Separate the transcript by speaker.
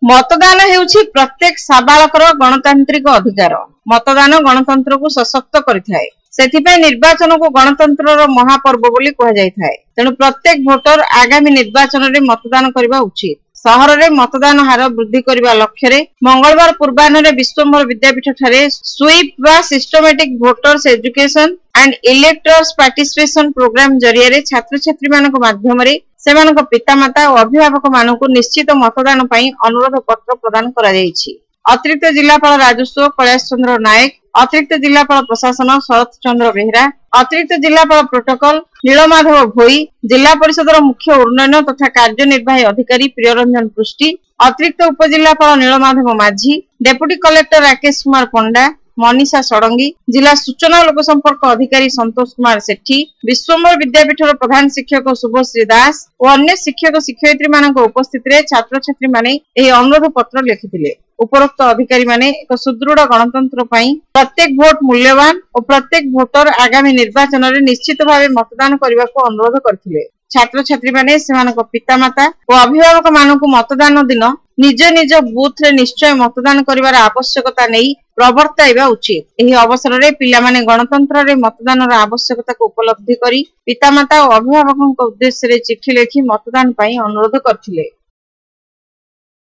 Speaker 1: मतदान हेउछि प्रत्येक साबालकर गणतांत्रिक अधिकार। मतदान गणतंत्र को सशक्त करिथाय। सेथिपై निर्वाचन को गणतंत्र महापर्व बोली कहा जायथाय। तेणु प्रत्येक भोटर आगामी निर्वाचन रे मतदान करबा उचित। सहर रे मतदान हार वृद्धि करबा लक्ष्य रे मंगलवार पूर्वाह्न विश्वम्भर विद्यापीठ ठारे स्वीप वा systematic voters education and electors participation programme जरिया रे छात्र छात्री मानक माध्यम रे सेमानक पितामाता और अभिभावक मानक निश्चित मतदान पई अनुरोध पत्र प्रदान करा जायछि। अतिरिक्त जिलापाल राजस्व कैलाश चंद्र नायक, अतिरिक्त जिलापाल प्रशासन शरत चंद्र बेहरा, अतिरिक्त जिलापाल प्रोटोकॉल नीलमाधव भोई, जिला परिषद मुख्य उन्नयन तथा कार्यनिर्वाही अधिकारी प्रियरंजन पृष्टि, अतिरिक्त उपजिलापाल नीलमाधव माझी, डेप्यूटी कलेक्टर राकेश कुमार पंडा, मनीषा षडंगी, जिला सूचना लोक संपर्क अधिकारी संतोष कुमार सेठी, विश्वम्भर विद्यापीठर प्रधान शिक्षक शुभश्री दास और अन्य शिक्षक शिक्षयित्री मानक उपस्थित रे छात्र छात्री माने एही अनुरोध पत्र लिखिथिले। उपरोक्त अधिकारी माने एक सुदृढ़ गणतंत्र पई प्रत्येक भोट मूल्यवान और प्रत्येक भोटर आगामी निर्वाचन रे निश्चित भावे मतदान करबा को अनुरोध करथिले। छात्र छात्री माने सेमानक पितामाता और अभिभावक मानक मतदान दिन निज निज बूथ रे निश्चय मतदान करिवार आवश्यकता नहीं प्रवर्ताइबा उचित। एही अवसर रे पिला माने गणतंत्र रे मतदान रा आवश्यकता को उपलब्धि करी पितामाता और अभिभावक उद्देश्य रे चिठी लिखि मतदान पई अनुरोध करथिले।